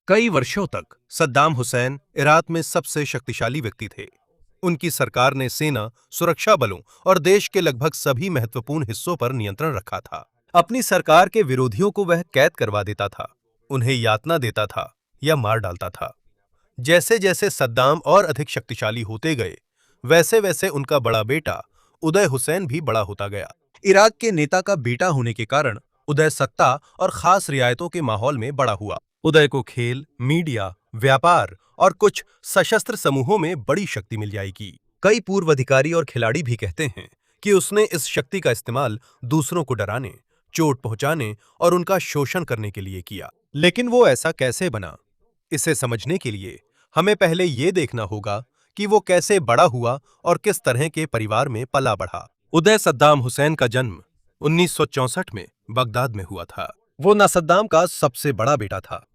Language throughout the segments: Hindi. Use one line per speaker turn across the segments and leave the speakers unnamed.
कई वर्षों तक सद्दाम हुसैन इराक में सबसे शक्तिशाली व्यक्ति थे। उनकी सरकार ने सेना, सुरक्षा बलों और देश के लगभग सभी महत्वपूर्ण हिस्सों पर नियंत्रण रखा था। अपनी सरकार के विरोधियों को वह कैद करवा देता था, उन्हें यातना देता था या मार डालता था। जैसे जैसे सद्दाम और अधिक शक्तिशाली होते गए, वैसे वैसे उनका बड़ा बेटा उदय हुसैन भी बड़ा होता गया। इराक के नेता का बेटा होने के कारण उदय सत्ता और खास रियायतों के माहौल में बड़ा हुआ। उदय को खेल, मीडिया, व्यापार और कुछ सशस्त्र समूहों में बड़ी शक्ति मिल जाएगी। कई पूर्व अधिकारी और खिलाड़ी भी कहते हैं कि उसने इस शक्ति का इस्तेमाल दूसरों को डराने, चोट पहुंचाने और उनका शोषण करने के लिए किया। लेकिन वो ऐसा कैसे बना? इसे समझने के लिए हमें पहले ये देखना होगा कि वो कैसे बड़ा हुआ और किस तरह के परिवार में पला बढ़ा। उदय सद्दाम हुसैन का जन्म 1964 में बगदाद में हुआ था। वो ना सद्दाम का सबसे बड़ा बेटा था।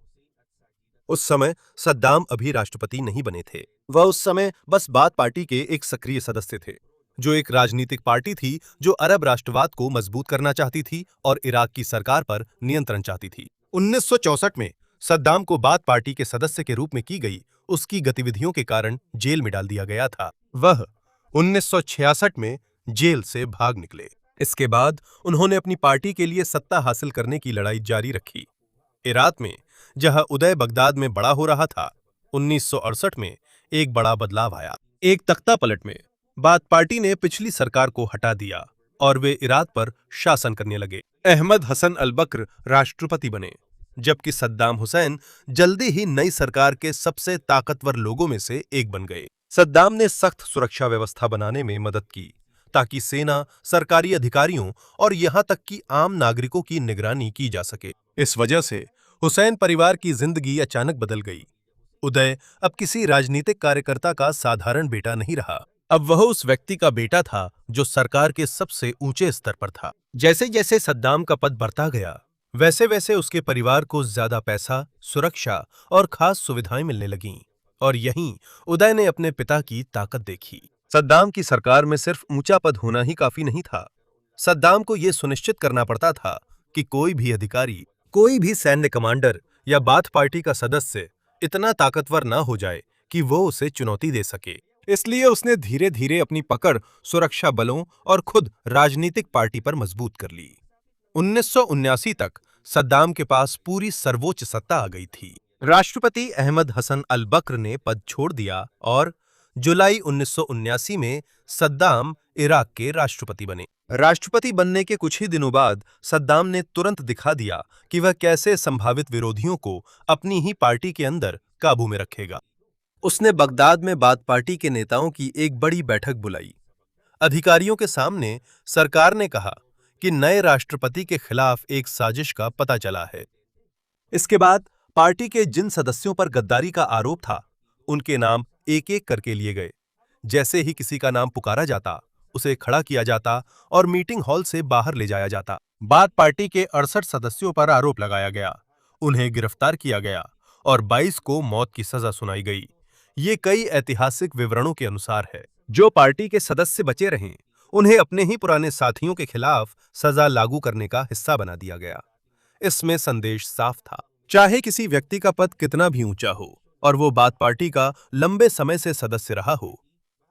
उस समय सद्दाम अभी राष्ट्रपति नहीं बने थे। वह उस समय बस बाथ पार्टी के एक सक्रिय सदस्य थे, जो एक राजनीतिक पार्टी थी जो अरब राष्ट्रवाद को मजबूत करना चाहती थी और इराक की सरकार पर नियंत्रण चाहती थी। 1964 में सद्दाम को बाथ पार्टी के सदस्य के रूप में की गई उसकी गतिविधियों के कारण जेल में डाल दिया गया था। वह 1966 में जेल से भाग निकले। इसके बाद उन्होंने अपनी पार्टी के लिए सत्ता हासिल करने की लड़ाई जारी रखी। इराक में जहां उदय बगदाद में बड़ा हो रहा था, 1968 में एक बड़ा बदलाव आया। एक तख्ता पलट में बाथ पार्टी ने पिछली सरकार को हटा दिया और वे इराक पर शासन करने लगे। अहमद हसन अल बकर राष्ट्रपति बने, जबकि सद्दाम हुसैन जल्दी ही नई सरकार के सबसे ताकतवर लोगों में से एक बन गए। सद्दाम ने सख्त सुरक्षा व्यवस्था बनाने में मदद की ताकि सेना, सरकारी अधिकारियों और यहां तक कि आम नागरिकों की निगरानी की जा सके। इस वजह से हुसैन परिवार की जिंदगी अचानक बदल गई। उदय अब किसी राजनीतिक कार्यकर्ता का साधारण बेटा नहीं रहा। अब वह उस व्यक्ति का बेटा था जो सरकार के सबसे ऊंचे स्तर पर था। जैसे जैसे सद्दाम का पद बढ़ता गया, वैसे वैसे उसके परिवार को ज्यादा पैसा, सुरक्षा और खास सुविधाएं मिलने लगीं, और यहीं उदय ने अपने पिता की ताकत देखी। सद्दाम की सरकार में सिर्फ ऊंचा पद होना ही काफी नहीं था। सद्दाम को यह सुनिश्चित करना पड़ता था कि कोई भी अधिकारी, कोई भी सैन्य कमांडर या बाथ पार्टी का सदस्य इतना ताकतवर ना हो जाए कि वो उसे चुनौती दे सके। इसलिए उसने धीरे धीरे अपनी पकड़ सुरक्षा बलों और खुद राजनीतिक पार्टी पर मजबूत कर ली। 1979 तक सद्दाम के पास पूरी सर्वोच्च सत्ता आ गई थी। राष्ट्रपति अहमद हसन अल बकर ने पद छोड़ दिया और जुलाई 1979 में सद्दाम इराक के राष्ट्रपति बने। राष्ट्रपति बनने के कुछ ही दिनों बाद सद्दाम ने तुरंत दिखा दिया कि वह कैसे संभावित विरोधियों को अपनी ही पार्टी के अंदर काबू में रखेगा। उसने बगदाद में बाथ पार्टी के नेताओं की एक बड़ी बैठक बुलाई। अधिकारियों के सामने सरकार ने कहा कि नए राष्ट्रपति के खिलाफ एक साजिश का पता चला है। इसके बाद पार्टी के जिन सदस्यों पर गद्दारी का आरोप था, उनके नाम एक एक करके लिए गए। जैसे ही किसी का नाम पुकारा जाता, उसे खड़ा किया जाता और मीटिंग हॉल से बाहर ले जाया जाता। बाथ पार्टी के 68 सदस्यों पर आरोप लगाया गया, उन्हें गिरफ्तार किया गया और 22 को मौत की सजा सुनाई गई। ये कई ऐतिहासिक विवरणों के अनुसार है। जो पार्टी के सदस्य बचे रहे, उन्हें अपने ही पुराने साथियों के खिलाफ सजा लागू करने का हिस्सा बना दिया गया। इसमें संदेश साफ था, चाहे किसी व्यक्ति का पद कितना भी ऊंचा हो और वो बाथ पार्टी का लंबे समय से सदस्य रहा हो,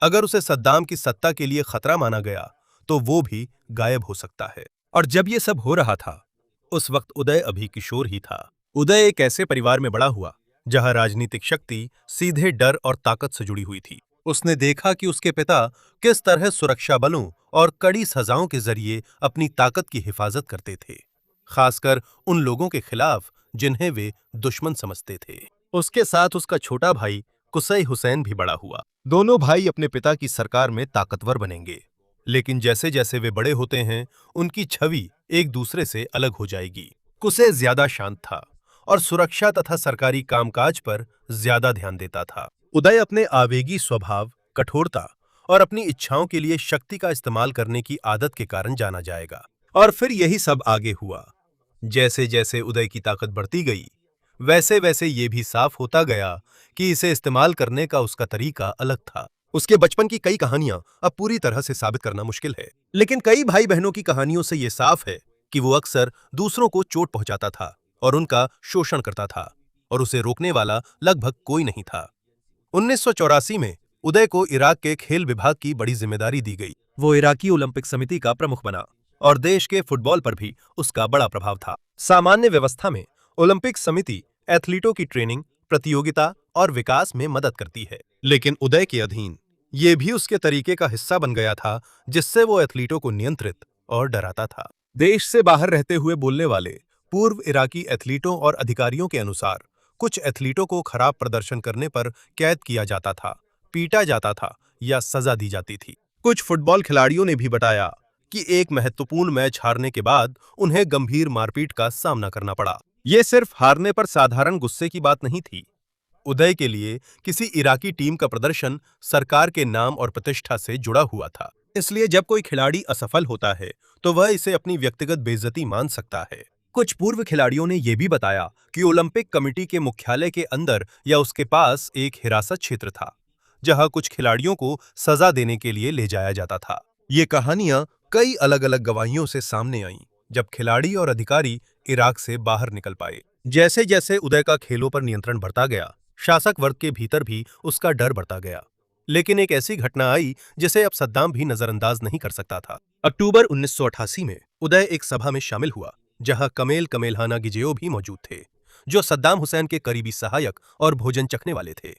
अगर उसे सद्दाम की सत्ता के लिए खतरा माना गया तो वो भी गायब हो सकता है। और जब ये सब हो रहा था, उस वक्त उदय अभी किशोर ही था। उदय एक ऐसे परिवार में बड़ा हुआ जहां राजनीतिक शक्ति सीधे डर और ताकत से जुड़ी हुई थी। उसने देखा कि उसके पिता किस तरह सुरक्षा बलों और कड़ी सजाओं के जरिए अपनी ताकत की हिफाजत करते थे, खासकर उन लोगों के खिलाफ जिन्हें वे दुश्मन समझते थे। उसके साथ उसका छोटा भाई कुसै हुसैन भी बड़ा हुआ। दोनों भाई अपने पिता की सरकार में ताकतवर बनेंगे, लेकिन जैसे जैसे वे बड़े होते हैं, उनकी छवि एक दूसरे से अलग हो जाएगी। कुसै ज्यादा शांत था और सुरक्षा तथा सरकारी कामकाज पर ज्यादा ध्यान देता था। उदय अपने आवेगी स्वभाव, कठोरता और अपनी इच्छाओं के लिए शक्ति का इस्तेमाल करने की आदत के कारण जाना जाएगा। और फिर यही सब आगे हुआ। जैसे जैसे उदय की ताकत बढ़ती गई, वैसे वैसे ये भी साफ होता गया कि इसे इस्तेमाल करने का उसका तरीका अलग था। उसके बचपन की कई कहानियां अब पूरी तरह से साबित करना मुश्किल है, लेकिन कई भाई बहनों की कहानियों से यह साफ है कि वो अक्सर दूसरों को चोट पहुंचाता था और उनका शोषण करता था और उसे रोकने वाला लगभग कोई नहीं था। 1984 में उदय को इराक के खेल विभाग की बड़ी जिम्मेदारी दी गई। वो इराकी ओलंपिक समिति का प्रमुख बना और देश के फुटबॉल पर भी उसका बड़ा प्रभाव था। सामान्य व्यवस्था में ओलंपिक समिति एथलीटों की ट्रेनिंग, प्रतियोगिता और विकास में मदद करती है, लेकिन उदय के अधीन ये भी उसके तरीके का हिस्सा बन गया था, जिससे वो एथलीटों को नियंत्रित और डराता था। देश से बाहर रहते हुए बोलने वाले पूर्व इराकी एथलीटों और अधिकारियों के अनुसार कुछ एथलीटों को खराब प्रदर्शन करने पर कैद किया जाता था, पीटा जाता था या सजा दी जाती थी। कुछ फुटबॉल खिलाड़ियों ने भी बताया कि एक महत्वपूर्ण मैच हारने के बाद उन्हें गंभीर मारपीट का सामना करना पड़ा। ये सिर्फ हारने पर साधारण गुस्से की बात नहीं थी। उदय के लिए किसी इराकी टीम का प्रदर्शन सरकार के नाम और प्रतिष्ठा से जुड़ा हुआ था। इसलिए जब कोई खिलाड़ी असफल होता है तो वह इसे अपनी व्यक्तिगत बेइज्जती मान सकता है। कुछ पूर्व खिलाड़ियों ने यह भी बताया कि ओलंपिक कमेटी के मुख्यालय के अंदर या उसके पास एक हिरासत क्षेत्र था, जहां कुछ खिलाड़ियों को सजा देने के लिए ले जाया जाता था। ये कहानियां कई अलग-अलग गवाहियों से सामने आईं, जब खिलाड़ी और अधिकारी इराक से बाहर निकल पाए। जैसे जैसे उदय का खेलों पर नियंत्रण बढ़ता गया, शासक वर्ग के भीतर भी उसका डर बढ़ता गया। लेकिन एक ऐसी घटना आई जिसे अब सद्दाम भी नजरअंदाज नहीं कर सकता था। अक्टूबर 1988 में उदय एक सभा में शामिल हुआ, जहां कमेल कमेलहाना गिजेओ भी मौजूद थे, जो सद्दाम हुसैन के करीबी सहायक और भोजन चखने वाले थे।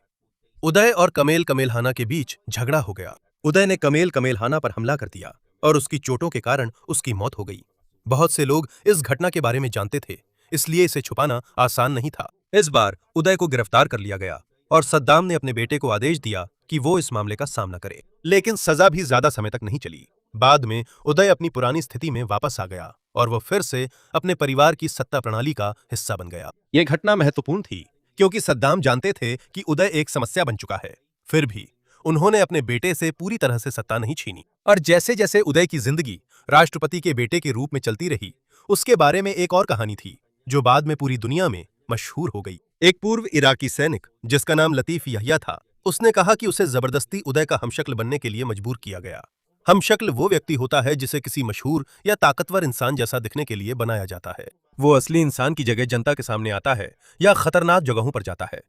उदय और कमेल कमेलहाना के बीच झगड़ा हो गया। उदय ने कमेल कमेलहाना पर हमला कर दिया और उसकी चोटों के कारण उसकी मौत हो गई। बहुत से लोग इस घटना के बारे में जानते थे, इसलिए इसे छुपाना आसान नहीं था। इस बार उदय को गिरफ्तार कर लिया गया और सद्दाम ने अपने बेटे को आदेश दिया कि वो इस मामले का सामना करे। लेकिन सजा भी ज्यादा समय तक नहीं चली। बाद में उदय अपनी पुरानी स्थिति में वापस आ गया और वो फिर से अपने परिवार की सत्ता प्रणाली का हिस्सा बन गया। यह घटना महत्वपूर्ण थी क्योंकि सद्दाम जानते थे कि उदय एक समस्या बन चुका है। फिर भी उन्होंने अपने बेटे से पूरी तरह से सत्ता नहीं छीनी। और जैसे जैसे उदय की जिंदगी राष्ट्रपति के बेटे के रूप में चलती रही, उसके बारे में एक और कहानी थी जो बाद में पूरी दुनिया में मशहूर हो गई। एक पूर्व इराकी सैनिक जिसका नाम लतीफ यहिया था, उसने कहा कि उसे जबरदस्ती उदय का हमशक्ल बनने के लिए मजबूर किया गया। हमशक्ल वो व्यक्ति होता है जिसे किसी मशहूर या ताकतवर इंसान जैसा दिखने के लिए बनाया जाता है। वो असली इंसान की जगह जनता के सामने आता है या खतरनाक जगहों पर जाता है।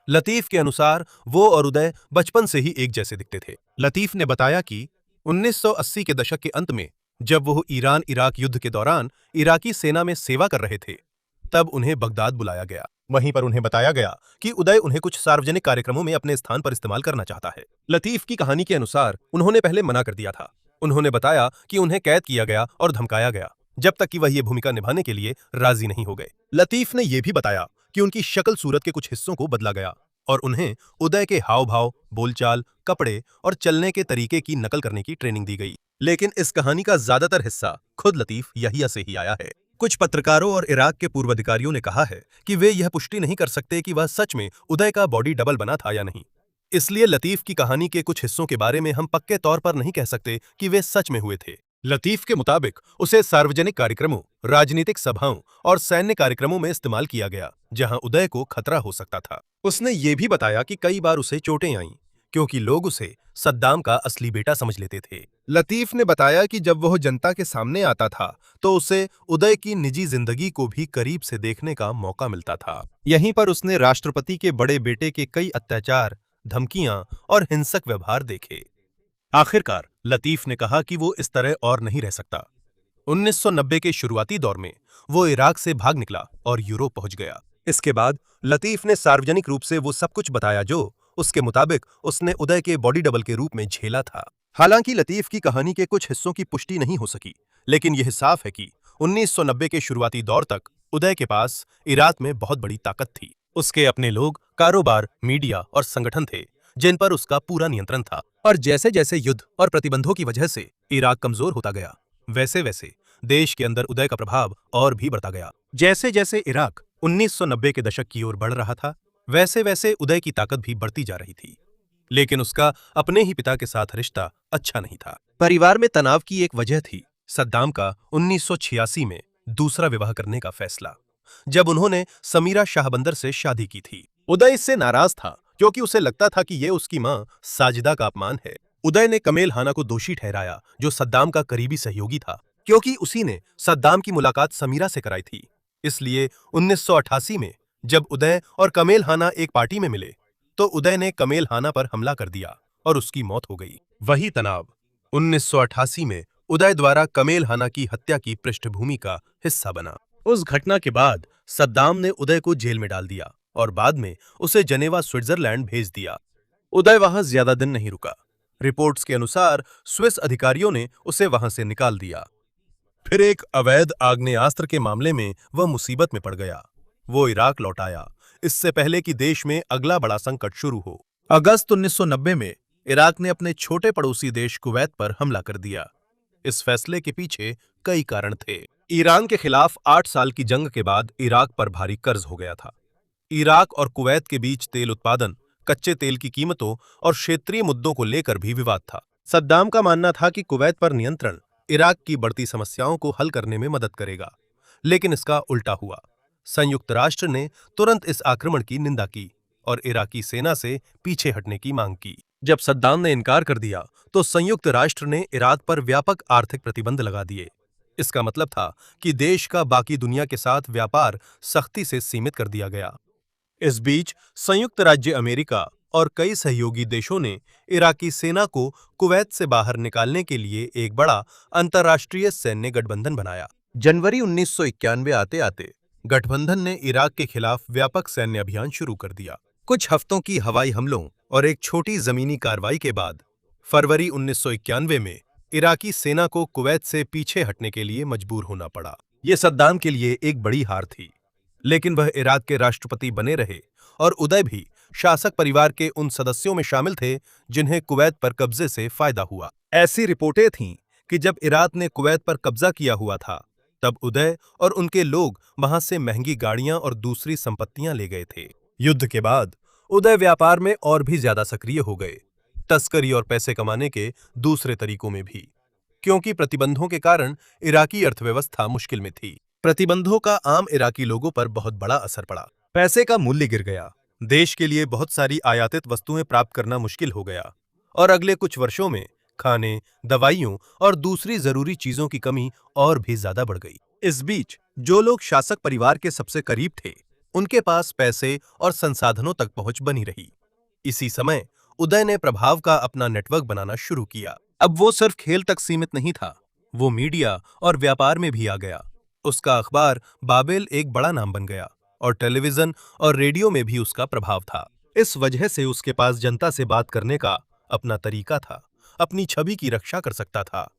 लतीफ के अनुसार वो और उदय बचपन से ही एक जैसे दिखते थे। लतीफ ने बताया कि 1980 के दशक के अंत में जब वो ईरान इराक युद्ध के दौरान इराकी सेना में सेवा कर रहे थे, तब उन्हें बगदाद बुलाया गया। वहीं पर उन्हें बताया गया कि उदय उन्हें कुछ सार्वजनिक कार्यक्रमों में अपने स्थान पर इस्तेमाल करना चाहता है। लतीफ की कहानी के अनुसार उन्होंने पहले मना कर दिया था। उन्होंने बताया कि उन्हें कैद किया गया और धमकाया गया, जब तक कि वह ये भूमिका निभाने के लिए राजी नहीं हो गए। लतीफ ने यह भी बताया कि उनकी शक्ल सूरत के कुछ हिस्सों को बदला गया और उन्हें उदय के हाव भाव, बोलचाल, कपड़े और चलने के तरीके की नकल करने की ट्रेनिंग दी गई। लेकिन इस कहानी का ज्यादातर हिस्सा खुद लतीफ यहिया से ही आया है। कुछ पत्रकारों और इराक के पूर्व अधिकारियों ने कहा है कि वे यह पुष्टि नहीं कर सकते कि वह सच में उदय का बॉडी डबल बना था या नहीं। इसलिए लतीफ की कहानी के कुछ हिस्सों के बारे में हम पक्के तौर पर नहीं कह सकते कि वे सच में हुए थे। लतीफ के मुताबिक उसे सार्वजनिक कार्यक्रमों, राजनीतिक सभाओं और सैन्य कार्यक्रमों में इस्तेमाल किया गया, जहां उदय को खतरा हो सकता था। उसने ये भी बताया कि कई बार उसे चोटें आईं, क्योंकि लोग उसे सद्दाम का असली बेटा समझ लेते थे। लतीफ ने बताया कि जब वह जनता के सामने आता था तो उसे उदय की निजी जिंदगी को भी करीब से देखने का मौका मिलता था। यहीं पर उसने राष्ट्रपति के बड़े बेटे के कई अत्याचार, धमकियां और हिंसक व्यवहार देखे। आखिरकार लतीफ ने कहा कि वो इस तरह और नहीं रह सकता। 1990 के शुरुआती दौर में वो इराक से भाग निकला और यूरोप पहुंच गया। इसके बाद लतीफ ने सार्वजनिक रूप से वो सब कुछ बताया जो उसके मुताबिक उसने उदय के बॉडी डबल के रूप में झेला था। हालांकि लतीफ की कहानी के कुछ हिस्सों की पुष्टि नहीं हो सकी, लेकिन यह साफ है कि 1990 के शुरुआती दौर तक उदय के पास इराक में बहुत बड़ी ताकत थी। उसके अपने लोग, कारोबार, मीडिया और संगठन थे जिन पर उसका पूरा नियंत्रण था। और जैसे जैसे युद्ध और प्रतिबंधों की वजह से इराक कमजोर होता गया, वैसे वैसे देश के अंदर उदय का प्रभाव और भी बढ़ता गया। जैसे जैसे इराक 1990 के दशक की ओर बढ़ रहा था, वैसे वैसे उदय की ताकत भी बढ़ती जा रही थी। लेकिन उसका अपने ही पिता के साथ रिश्ता अच्छा नहीं था। परिवार में तनाव की एक वजह थी सद्दाम का 1986 में दूसरा विवाह करने का फैसला, जब उन्होंने समीरा शाहबंदर से शादी की थी। उदय इससे नाराज था क्योंकि उसे लगता था कि यह उसकी मां साजिदा का अपमान है। उदय ने कमेलहाना को दोषी ठहराया, जो सद्दाम का करीबी सहयोगी था, क्योंकि उसी ने सद्दाम की मुलाकात समीरा से कराई थी। इसलिए 1988 में जब उदय और कमेल हाना एक पार्टी में मिले तो उदय ने कमेल हाना पर हमला कर दिया और उसकी मौत हो गई। वही तनाव 1988 में उदय द्वारा कमेल हाना की हत्या की पृष्ठभूमि का हिस्सा बना। उस घटना के बाद सद्दाम ने उदय को जेल में डाल दिया और बाद में उसे जनेवा स्विट्जरलैंड भेज दिया। उदय वहां ज्यादा दिन नहीं रुका। रिपोर्ट्स के अनुसार स्विस अधिकारियों ने उसे वहां से निकाल दिया। फिर एक अवैध आग्नेयास्त्र के मामले में वह मुसीबत में पड़ गया। वो इराक लौट आया, इससे पहले कि देश में अगला बड़ा संकट शुरू हो। अगस्त 1990 में इराक ने अपने छोटे पड़ोसी देश कुवैत पर हमला कर दिया। इस फैसले के पीछे कई कारण थे। ईरान के खिलाफ 8 साल की जंग के बाद इराक पर भारी कर्ज हो गया था। इराक और कुवैत के बीच तेल उत्पादन, कच्चे तेल की कीमतों और क्षेत्रीय मुद्दों को लेकर भी विवाद था। सद्दाम का मानना था कि कुवैत पर नियंत्रण इराक की बढ़ती समस्याओं को हल करने में मदद करेगा, लेकिन इसका उल्टा हुआ। संयुक्त राष्ट्र ने तुरंत इस आक्रमण की निंदा की और इराकी सेना से पीछे हटने की मांग की। जब सद्दाम ने इनकार कर दिया तो संयुक्त राष्ट्र ने इराक पर व्यापक आर्थिक प्रतिबंध लगा दिए। इसका मतलब था कि देश का बाकी दुनिया के साथ व्यापार सख्ती से सीमित कर दिया गया। इस बीच संयुक्त राज्य अमेरिका और कई सहयोगी देशों ने इराकी सेना को कुवैत से बाहर निकालने के लिए एक बड़ा अंतर्राष्ट्रीय सैन्य गठबंधन बनाया। जनवरी 1991 आते आते गठबंधन ने इराक के खिलाफ व्यापक सैन्य अभियान शुरू कर दिया। कुछ हफ्तों की हवाई हमलों और एक छोटी जमीनी कार्रवाई के बाद फरवरी 1991 में इराकी सेना को कुवैत से पीछे हटने के लिए मजबूर होना पड़ा। यह सद्दाम के लिए एक बड़ी हार थी, लेकिन वह इराक के राष्ट्रपति बने रहे और उदय भी शासक परिवार के उन सदस्यों में शामिल थे जिन्हें कुवैत पर कब्जे से फायदा हुआ। ऐसी रिपोर्टें थीं कि जब इराक ने कुवैत पर कब्जा किया हुआ था, तब उदय और उनके लोग वहां से महंगी गाड़ियां और दूसरी संपत्तियां ले गए थे। युद्ध के बाद उदय व्यापार में और भी ज्यादा सक्रिय हो गए, तस्करी और पैसे कमाने के दूसरे तरीकों में भी, क्योंकि प्रतिबंधों के कारण इराकी अर्थव्यवस्था मुश्किल में थी। प्रतिबंधों का आम इराकी लोगों पर बहुत बड़ा असर पड़ा। पैसे का मूल्य गिर गया, देश के लिए बहुत सारी आयातित वस्तुएं प्राप्त करना मुश्किल हो गया और अगले कुछ वर्षों में खाने, दवाइयों और दूसरी जरूरी चीजों की कमी और भी ज्यादा बढ़ गई। इस बीच जो लोग शासक परिवार के सबसे करीब थे, उनके पास पैसे और संसाधनों तक पहुंच बनी रही। इसी समय उदय ने प्रभाव का अपना नेटवर्क बनाना शुरू किया। अब वो सिर्फ खेल तक सीमित नहीं था, वो मीडिया और व्यापार में भी आ गया। उसका अखबार बाबेल एक बड़ा नाम बन गया और टेलीविजन और रेडियो में भी उसका प्रभाव था। इस वजह से उसके पास जनता से बात करने का अपना तरीका था, अपनी छवि की रक्षा कर सकता था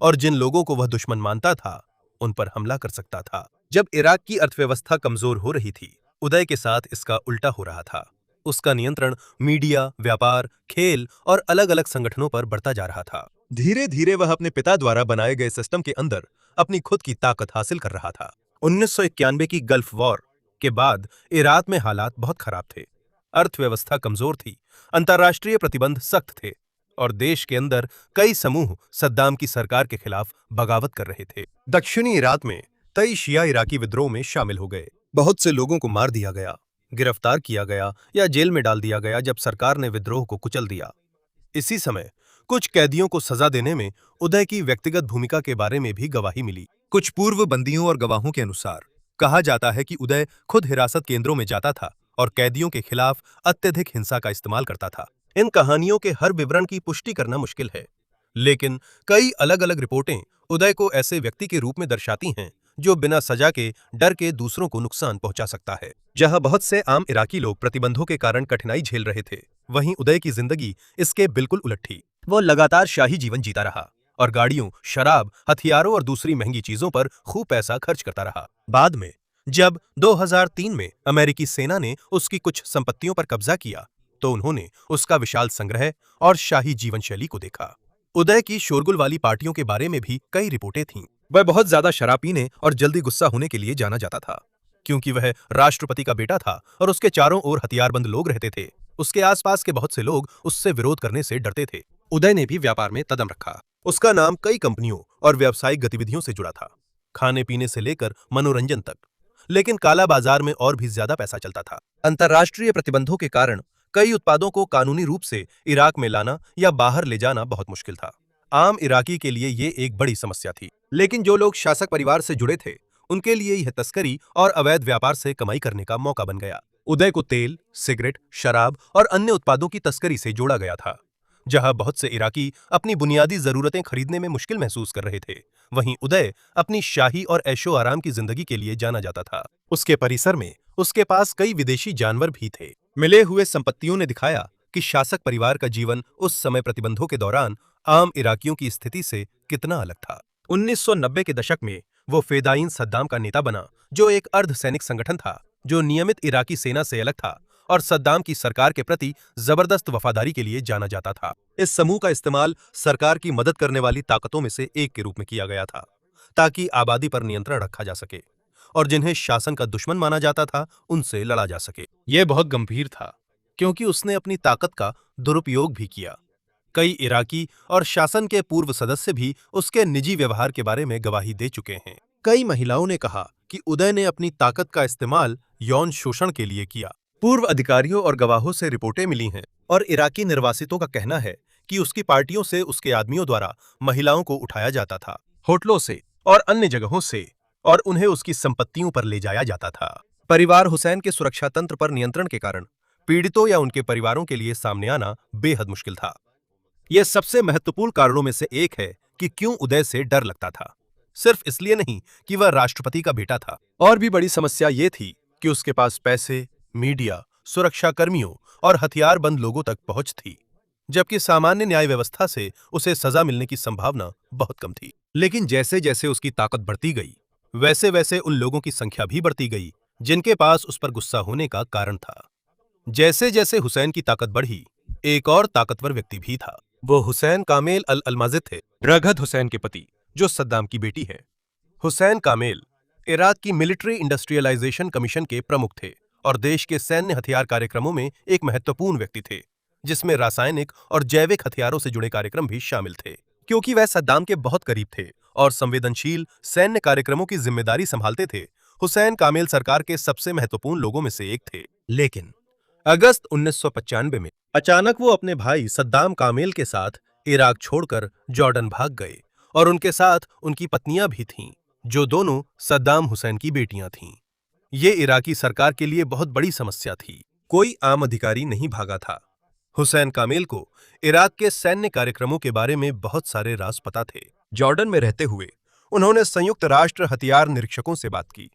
और जिन लोगों को वह दुश्मन मानता था, उन पर हमला कर सकता था। जब इराक की अर्थव्यवस्था कमजोर हो रही थी, उदय के साथ इसका उल्टा हो रहा था। उसका नियंत्रण मीडिया, व्यापार, खेल और अलग-अलग संगठनों पर बढ़ता जा रहा था। धीरे धीरे वह अपने पिता द्वारा बनाए गए सिस्टम के अंदर अपनी खुद की ताकत हासिल कर रहा था। 1991 की गल्फ वॉर के बाद इराक में हालात बहुत खराब थे। अर्थव्यवस्था कमजोर थी, अंतर्राष्ट्रीय प्रतिबंध सख्त थे और देश के अंदर कई समूह सद्दाम की सरकार के खिलाफ बगावत कर रहे थे। दक्षिणी इराक में कई शिया इराकी विद्रोह में शामिल हो गए। बहुत से लोगों को मार दिया गया, गिरफ्तार किया गया या जेल में डाल दिया गया जब सरकार ने विद्रोह को कुचल दिया। इसी समय कुछ कैदियों को सजा देने में उदय की व्यक्तिगत भूमिका के बारे में भी गवाही मिली। कुछ पूर्व बंदियों और गवाहों के अनुसार कहा जाता है कि उदय खुद हिरासत केंद्रों में जाता था और कैदियों के खिलाफ अत्यधिक हिंसा का इस्तेमाल करता था। इन कहानियों के हर विवरण की पुष्टि करना मुश्किल है, लेकिन कई अलग-अलग रिपोर्टें उदय को ऐसे व्यक्ति के रूप में दर्शाती हैं जो बिना सजा के डर के दूसरों को नुकसान पहुंचा सकता है। जहां बहुत से आम इराकी लोग प्रतिबंधों के कारण कठिनाई झेल रहे थे, वहीं उदय की जिंदगी इसके बिल्कुल उलट थी। वो लगातार शाही जीवन जीता रहा और गाड़ियों, शराब, हथियारों और दूसरी महंगी चीजों पर खूब पैसा खर्च करता रहा। बाद में जब 2003 में अमेरिकी सेना ने उसकी कुछ संपत्तियों पर कब्जा किया, तो उन्होंने उसका विशाल संग्रह और शाही जीवन शैली को देखा। उदय की शोरगुल वाली पार्टियों के बारे में भी कई रिपोर्टें थीं। वह बहुत ज्यादा शराब पीने और जल्दी गुस्सा होने के लिए जाना जाता था। क्योंकि वह राष्ट्रपति का बेटा था और उसके चारों ओर हथियारबंद लोग रहते थे, उसके आसपास के बहुत से लोग उससे विरोध करने से डरते थे। उदय ने भी व्यापार में कदम रखा। उसका नाम कई कंपनियों और व्यावसायिक गतिविधियों से जुड़ा था, खाने पीने से लेकर मनोरंजन तक। लेकिन काला बाजार में और भी ज्यादा पैसा चलता था। अंतर्राष्ट्रीय प्रतिबंधों के कारण कई उत्पादों को कानूनी रूप से इराक में लाना या बाहर ले जाना बहुत मुश्किल था। आम इराकी के लिए ये एक बड़ी समस्या थी। लेकिन जो लोग शासक परिवार से जुड़े थे, उनके लिए यह तस्करी और अवैध व्यापार से कमाई करने का मौका बन गया। उदय को तेल, सिगरेट, शराब और अन्य उत्पादों की तस्करी से जोड़ा गया था। जहां बहुत से इराकी अपनी बुनियादी जरूरतें खरीदने में मुश्किल महसूस कर रहे थे, वहीं उदय अपनी शाही और ऐशो आराम की जिंदगी के लिए जाना जाता था। उसके परिसर में उसके पास कई विदेशी जानवर भी थे। मिले हुए संपत्तियों ने दिखाया कि शासक परिवार का जीवन उस समय प्रतिबंधों के दौरान आम इराकियों की स्थिति से कितना अलग था। 1990 के दशक में वो फेदाइन सद्दाम का नेता बना, जो एक अर्धसैनिक संगठन था जो नियमित इराकी सेना से अलग था और सद्दाम की सरकार के प्रति जबरदस्त वफादारी के लिए जाना जाता था। इस समूह का इस्तेमाल सरकार की मदद करने वाली ताकतों में से एक के रूप में किया गया था, ताकि आबादी पर नियंत्रण रखा जा सके और जिन्हें शासन का दुश्मन माना जाता था उनसे लड़ा जा सके। यह बहुत गंभीर था, क्योंकि उसने अपनी ताकत का दुरुपयोग भी किया। कई इराकी और शासन के पूर्व सदस्य भी उसके निजी व्यवहार के बारे में गवाही दे चुके हैं। कई महिलाओं ने कहा कि उदय ने अपनी ताकत का इस्तेमाल यौन शोषण के लिए किया। पूर्व अधिकारियों और गवाहों से रिपोर्टें मिली हैं और इराकी निर्वासितों का कहना है कि उसकी पार्टियों से उसके आदमियों द्वारा महिलाओं को उठाया जाता था, होटलों से और अन्य जगहों से, और उन्हें उसकी संपत्तियों पर ले जाया जाता था। परिवार हुसैन के सुरक्षा तंत्र पर नियंत्रण के कारण पीड़ितों या उनके परिवारों के लिए सामने आना बेहद मुश्किल था। यह सबसे महत्वपूर्ण कारणों में से एक है कि क्यों उदय से डर लगता था। सिर्फ इसलिए नहीं कि वह राष्ट्रपति का बेटा था, और भी बड़ी समस्या यह थी कि उसके पास पैसे, मीडिया, सुरक्षा कर्मियों और हथियारबंद लोगों तक पहुंच थी, जबकि सामान्य न्याय व्यवस्था से उसे सजा मिलने की संभावना बहुत कम थी। लेकिन जैसे जैसे उसकी ताकत बढ़ती गई, वैसे वैसे उन लोगों की संख्या भी बढ़ती गई जिनके पास उस पर गुस्सा होने का कारण था। जैसे जैसे हुसैन की ताकत बढ़ी, एक और ताकतवर व्यक्ति भी था। वो हुसैन कामेल अल अलमाजिद थे, रगत हुसैन के पति, जो सद्दाम की बेटी है। हुसैन कामेल इराक की मिलिट्री इंडस्ट्रियलाइजेशन कमीशन के प्रमुख थे और देश के सैन्य हथियार कार्यक्रमों में एक महत्वपूर्ण व्यक्ति थे, जिसमें रासायनिक और जैविक हथियारों से जुड़े कार्यक्रम भी शामिल थे। क्योंकि वह सद्दाम के बहुत करीब थे और संवेदनशील सैन्य कार्यक्रमों की जिम्मेदारी संभालते थे, हुसैन कामेल सरकार के सबसे महत्वपूर्ण लोगों में से एक थे। लेकिन अगस्त 1995 में अचानक वो अपने भाई सद्दाम कामेल के साथ इराक छोड़कर जॉर्डन भाग गए, और उनके साथ उनकी पत्नियां भी थीं, जो दोनों सद्दाम हुसैन की बेटियां थीं। ये इराकी सरकार के लिए बहुत बड़ी समस्या थी। कोई आम अधिकारी नहीं भागा था। हुसैन कामेल को इराक के सैन्य कार्यक्रमों के बारे में बहुत सारे राज पता थे। जॉर्डन में रहते हुए उन्होंने संयुक्त राष्ट्र हथियार निरीक्षकों से बात की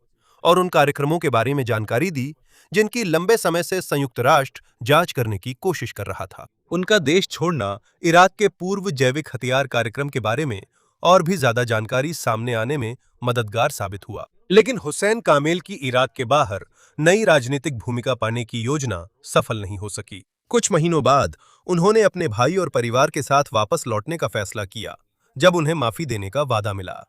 और उन कार्यक्रमों के बारे में जानकारी दी जिनकी लंबे समय से संयुक्त राष्ट्र जांच करने की कोशिश कर रहा था। उनका देश छोड़ना इराक के पूर्व जैविक हथियार कार्यक्रम के बारे में और भी ज्यादा जानकारी सामने आने में मददगार साबित हुआ। लेकिन हुसैन कामेल की इराक के बाहर नई राजनीतिक भूमिका पाने की योजना सफल नहीं हो सकी। कुछ महीनों बाद उन्होंने अपने भाई और परिवार के साथ वापस लौटने का फैसला किया, जब उन्हें माफी देने का वादा मिला।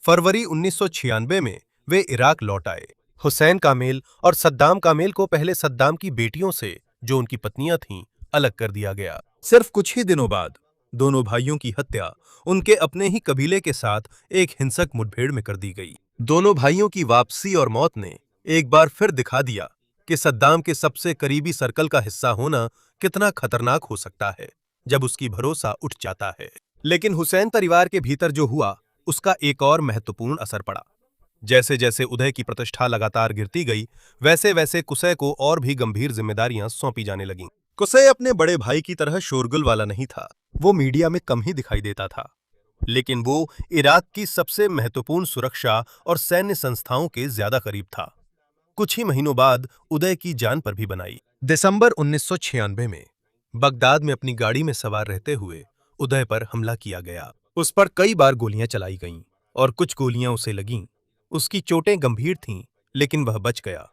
फरवरी 1996 में वे इराक लौट आए। हुसैन कामेल और सद्दाम कामेल को पहले सद्दाम की बेटियों से, जो उनकी पत्नियां थीं, अलग कर दिया गया। सिर्फ कुछ ही दिनों बाद दोनों भाइयों की हत्या उनके अपने ही कबीले के साथ एक हिंसक मुठभेड़ में कर दी गई। दोनों भाइयों की वापसी और मौत ने एक बार फिर दिखा दिया कि सद्दाम के सबसे करीबी सर्कल का हिस्सा होना कितना खतरनाक हो सकता है जब उसकी भरोसा उठ जाता है। लेकिन हुसैन परिवार के भीतर जो हुआ, उसका एक और महत्वपूर्ण असर पड़ा। जैसे जैसे उदय की प्रतिष्ठा लगातार गिरती गई, वैसे वैसे कुसै को और भी गंभीर जिम्मेदारियां सौंपी जाने लगीं। कुसै अपने बड़े भाई की तरह शोरगुल वाला नहीं था। वो मीडिया में कम ही दिखाई देता था, लेकिन वो इराक की सबसे महत्वपूर्ण सुरक्षा और सैन्य संस्थाओं के ज्यादा करीब था। कुछ ही महीनों बाद उदय की जान पर भी बनाई। दिसंबर 1996 में बगदाद में अपनी गाड़ी में सवार रहते हुए उदय पर हमला किया गया। उस पर कई बार गोलियां चलाई गईं और कुछ गोलियां उसे लगीं। उसकी चोटें गंभीर थीं, लेकिन वह बच गया।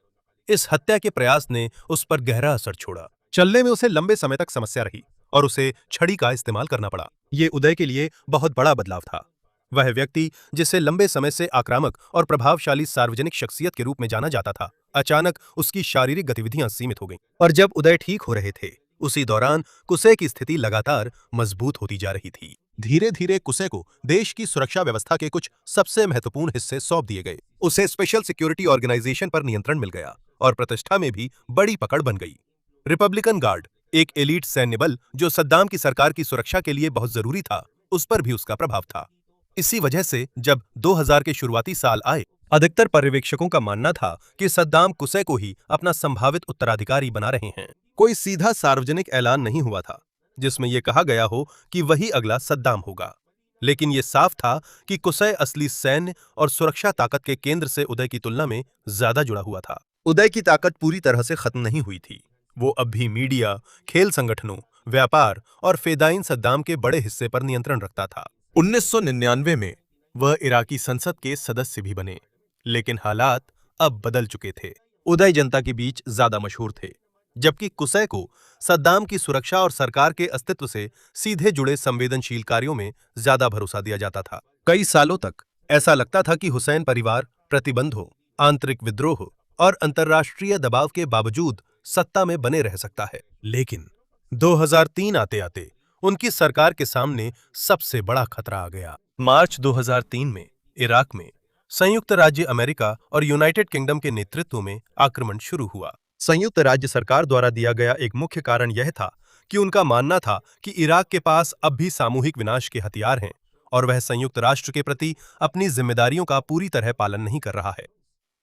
इस हत्या के प्रयास ने उस पर गहरा असर छोड़ा। चलने में उसे लंबे समय तक समस्या रही और उसे छड़ी का इस्तेमाल करना पड़ा। ये उदय के लिए बहुत बड़ा बदलाव था। वह व्यक्ति, जिसे लंबे समय से आक्रामक और प्रभावशाली सार्वजनिक शख्सियत के रूप में जाना जाता था, अचानक उसकी शारीरिक गतिविधियां सीमित हो गईं। और जब उदय ठीक हो रहे थे, उसी दौरान कुसै की स्थिति लगातार मजबूत होती जा रही थी। धीरे धीरे कुसै को देश की सुरक्षा व्यवस्था के कुछ सबसे महत्वपूर्ण हिस्से सौंप दिए गए। उसे स्पेशल सिक्योरिटी ऑर्गेनाइजेशन पर नियंत्रण मिल गया और प्रतिष्ठा में भी बड़ी पकड़ बन गई। रिपब्लिकन गार्ड, एक एलीट सैन्य बल जो सद्दाम की सरकार की सुरक्षा के लिए बहुत जरूरी था, उस पर भी उसका प्रभाव था। इसी वजह से जब 2000 के शुरुआती साल आए, अधिकतर पर्यवेक्षकों का मानना था कि सद्दाम कुसै को ही अपना संभावित उत्तराधिकारी बना रहे हैं। कोई सीधा सार्वजनिक ऐलान नहीं हुआ था जिसमें यह कहा गया हो कि वही अगला सद्दाम होगा, लेकिन यह साफ था कि कुसै असली सैन्य और सुरक्षा ताकत के केंद्र से उदय की तुलना में ज्यादा जुड़ा हुआ था। उदय की ताकत पूरी तरह से खत्म नहीं हुई थी। वो अब भी मीडिया, खेल संगठनों, व्यापार और फेदाइन सद्दाम के बड़े हिस्से पर नियंत्रण रखता था। 1999 में वह इराकी संसद के सदस्य भी बने, लेकिन हालात अब बदल चुके थे। उदय जनता के बीच ज्यादा मशहूर थे, जबकि कुसै को सद्दाम की सुरक्षा और सरकार के अस्तित्व से सीधे जुड़े संवेदनशील कार्यों में ज्यादा भरोसा दिया जाता था। कई सालों तक ऐसा लगता था कि हुसैन परिवार प्रतिबंधों, आंतरिक विद्रोह और अंतर्राष्ट्रीय दबाव के बावजूद सत्ता में बने रह सकता है, लेकिन 2003 आते आते उनकी सरकार के सामने सबसे बड़ा खतरा आ गया। मार्च 2003 में इराक में संयुक्त राज्य अमेरिका और यूनाइटेड किंगडम के नेतृत्व में आक्रमण शुरू हुआ। संयुक्त राज्य सरकार द्वारा दिया गया एक मुख्य कारण यह था कि उनका मानना था कि इराक के पास अब भी सामूहिक विनाश के हथियार हैं और वह संयुक्त राष्ट्र के प्रति अपनी जिम्मेदारियों का पूरी तरह पालन नहीं कर रहा है।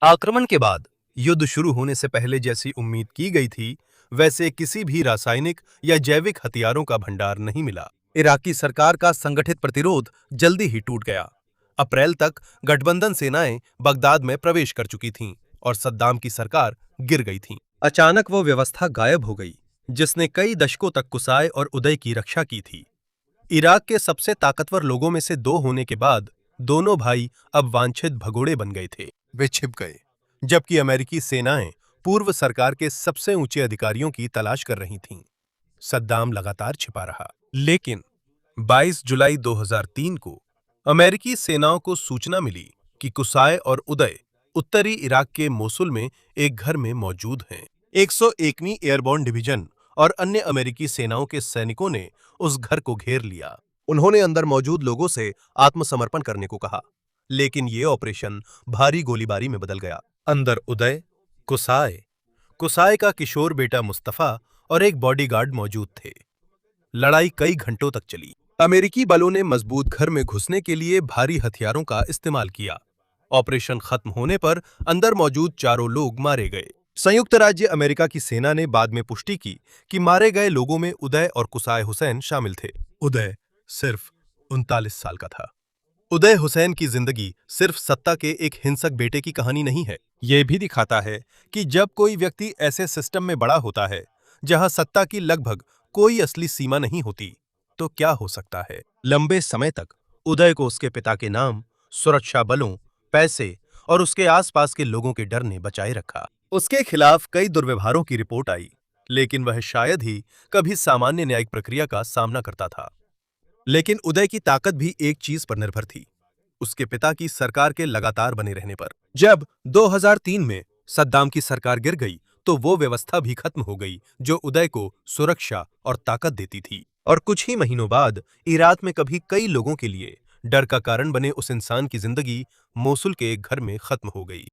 आक्रमण के बाद युद्ध शुरू होने से पहले जैसी उम्मीद की गई थी, वैसे किसी भी रासायनिक या जैविक हथियारों का भंडार नहीं मिला। इराकी सरकार का संगठित प्रतिरोध जल्दी ही टूट गया। अप्रैल तक गठबंधन सेनाएं बगदाद में प्रवेश कर चुकी थीं और सद्दाम की सरकार गिर गई थी। अचानक वो व्यवस्था गायब हो गई जिसने कई दशकों तक कुसाय और उदय की रक्षा की थी। इराक के सबसे ताकतवर लोगों में से दो होने के बाद दोनों भाई अब वांछित भगोड़े बन गए थे। वे छिप गए, जबकि अमेरिकी सेनाएं पूर्व सरकार के सबसे ऊंचे अधिकारियों की तलाश कर रही थीं। सद्दाम लगातार छिपा रहा, लेकिन 22 जुलाई 2003 को अमेरिकी सेनाओं को सूचना मिली कि कुसाय और उदय उत्तरी इराक के मोसुल में एक घर में मौजूद हैं। 101वीं एयरबोर्न डिवीजन और अन्य अमेरिकी सेनाओं के सैनिकों ने उस घर को घेर लिया। उन्होंने अंदर मौजूद लोगों से आत्मसमर्पण करने को कहा, लेकिन ये ऑपरेशन भारी गोलीबारी में बदल गया। अंदर उदय, कुसाय का किशोर बेटा मुस्तफा और एक बॉडीगार्ड मौजूद थे। लड़ाई कई घंटों तक चली। अमेरिकी बलों ने मजबूत घर में घुसने के लिए भारी हथियारों का इस्तेमाल किया। ऑपरेशन खत्म होने पर अंदर मौजूद चारों लोग मारे गए। संयुक्त राज्य अमेरिका की सेना ने बाद में पुष्टि की कि मारे गए लोगों में उदय और कुसाय हुसैन शामिल थे। उदय सिर्फ 39 साल का था। उदय हुसैन की जिंदगी सिर्फ सत्ता के एक हिंसक बेटे की कहानी नहीं है। यह भी दिखाता है कि जब कोई व्यक्ति ऐसे सिस्टम में बड़ा होता है जहां सत्ता की लगभग कोई असली सीमा नहीं होती, तो क्या हो सकता है। लंबे समय तक उदय को उसके पिता के नाम, सुरक्षा बलों, पैसे और उसके आसपास के लोगों के डर ने बचाए रखा। उसके खिलाफ कई दुर्व्यवहारों की रिपोर्ट आई, लेकिन वह शायद ही कभी सामान्य न्यायिक प्रक्रिया का सामना करता था। लेकिन उदय की ताकत भी एक चीज पर निर्भर थी, उसके पिता की सरकार के लगातार बने रहने पर। जब 2003 में सद्दाम की सरकार गिर गई, तो वो व्यवस्था भी खत्म हो गई जो उदय को सुरक्षा और ताकत देती थी। और कुछ ही महीनों बाद इराक में कभी कई लोगों के लिए डर का कारण बने उस इंसान की जिंदगी मोसुल के एक घर में खत्म हो गई।